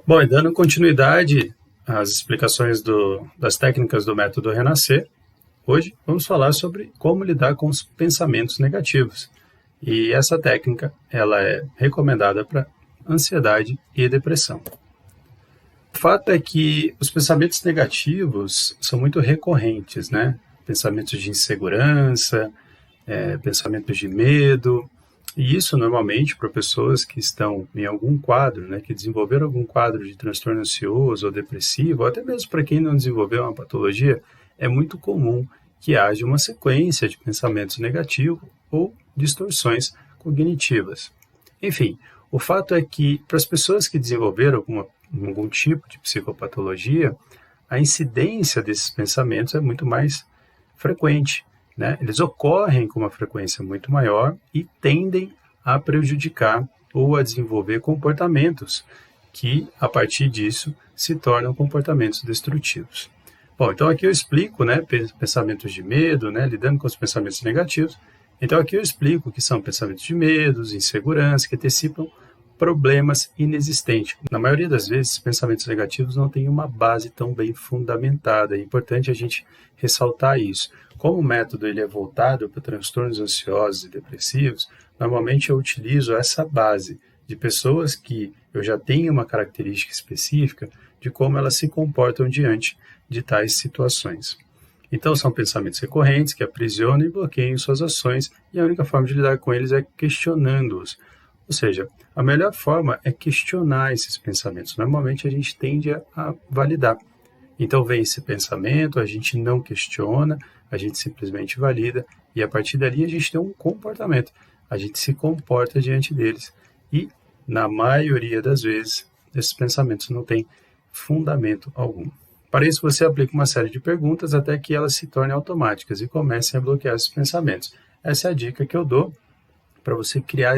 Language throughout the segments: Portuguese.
Bom, e dando continuidade às explicações das técnicas do método Renascer, hoje vamos falar sobre como lidar com os pensamentos negativos. E essa técnica, ela é recomendada para ansiedade e depressão. O fato é que os pensamentos negativos são muito recorrentes, né? Pensamentos de insegurança, pensamentos de medo, e isso normalmente para pessoas que estão em algum quadro, né, que desenvolveram algum quadro de transtorno ansioso ou depressivo, ou até mesmo para quem não desenvolveu uma patologia, é muito comum que haja uma sequência de pensamentos negativos ou distorções cognitivas. Enfim, o fato é que para as pessoas que desenvolveram algum tipo de psicopatologia, a incidência desses pensamentos é muito mais frequente, né? Eles ocorrem com uma frequência muito maior e tendem a prejudicar ou a desenvolver comportamentos que, a partir disso, se tornam comportamentos destrutivos. Bom, então aqui eu explico, né, pensamentos de medo, né, lidando com os pensamentos negativos. Então aqui eu explico o que são pensamentos de medo, insegurança, que antecipam problemas inexistentes. Na maioria das vezes, pensamentos negativos não têm uma base tão bem fundamentada. É importante a gente ressaltar isso. Como o método ele é voltado para transtornos ansiosos e depressivos, normalmente eu utilizo essa base de pessoas que eu já tenho uma característica específica de como elas se comportam diante de tais situações. Então, são pensamentos recorrentes que aprisionam e bloqueiam suas ações, e a única forma de lidar com eles é questionando-os. Ou seja, a melhor forma é questionar esses pensamentos. Normalmente a gente tende a validar. Então vem esse pensamento, a gente não questiona, a gente simplesmente valida, e a partir dali a gente tem um comportamento. A gente se comporta diante deles. E, na maioria das vezes, esses pensamentos não têm fundamento algum. Para isso, você aplica uma série de perguntas até que elas se tornem automáticas e comecem a bloquear esses pensamentos. Essa é a dica que eu dou para você criar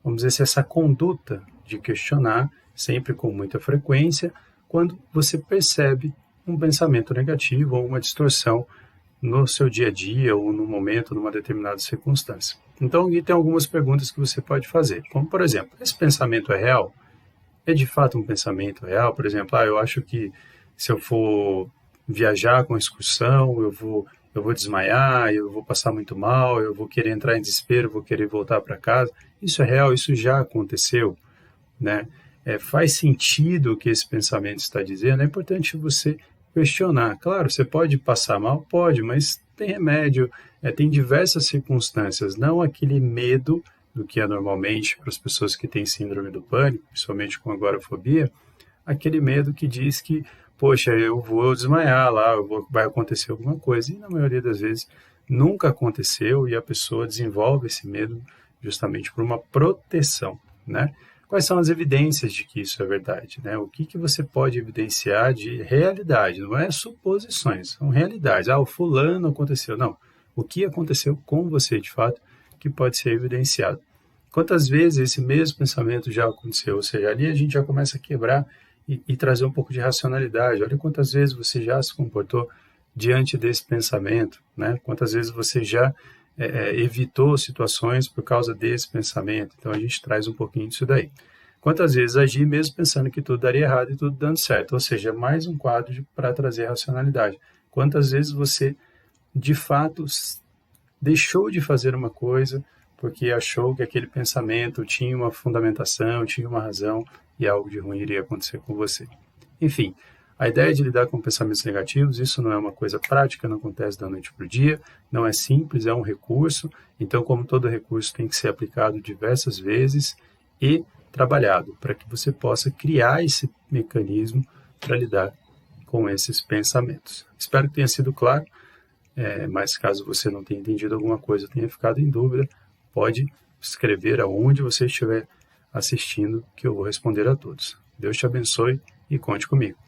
vamos dizer, essa conduta de questionar, sempre com muita frequência, quando você percebe um pensamento negativo ou uma distorção no seu dia a dia ou no momento, numa determinada circunstância. Então, aqui tem algumas perguntas que você pode fazer, como, por exemplo, esse pensamento é real? É de fato um pensamento real? Por exemplo, eu acho que se eu for viajar com excursão, eu vou desmaiar, eu vou passar muito mal, eu vou querer entrar em desespero, vou querer voltar para casa. Isso é real, isso já aconteceu, né? Faz sentido o que esse pensamento está dizendo, é importante você questionar. Claro, você pode passar mal? Pode, mas tem remédio, tem diversas circunstâncias, não aquele medo do que é normalmente para as pessoas que têm síndrome do pânico, principalmente com agorafobia, aquele medo que diz que, poxa, eu vou desmaiar lá, vai acontecer alguma coisa, e na maioria das vezes nunca aconteceu, e a pessoa desenvolve esse medo justamente por uma proteção, né? Quais são as evidências de que isso é verdade, né? O que você pode evidenciar de realidade? Não é suposições, são realidades. O fulano aconteceu. Não, o que aconteceu com você de fato que pode ser evidenciado. Quantas vezes esse mesmo pensamento já aconteceu? Ou seja, ali a gente já começa a quebrar e trazer um pouco de racionalidade. Olha quantas vezes você já se comportou diante desse pensamento, né? Quantas vezes você já evitou situações por causa desse pensamento. Então a gente traz um pouquinho disso daí. Quantas vezes agir mesmo pensando que tudo daria errado e tudo dando certo. Ou seja, mais um quadro para trazer racionalidade. Quantas vezes você, de fato, deixou de fazer uma coisa porque achou que aquele pensamento tinha uma fundamentação, tinha uma razão e algo de ruim iria acontecer com você. Enfim, a ideia de lidar com pensamentos negativos, isso não é uma coisa prática, não acontece da noite para o dia, não é simples, é um recurso. Então, como todo recurso, tem que ser aplicado diversas vezes e trabalhado para que você possa criar esse mecanismo para lidar com esses pensamentos. Espero que tenha sido claro, mas caso você não tenha entendido alguma coisa, tenha ficado em dúvida, pode escrever aonde você estiver assistindo, que eu vou responder a todos. Deus te abençoe e conte comigo.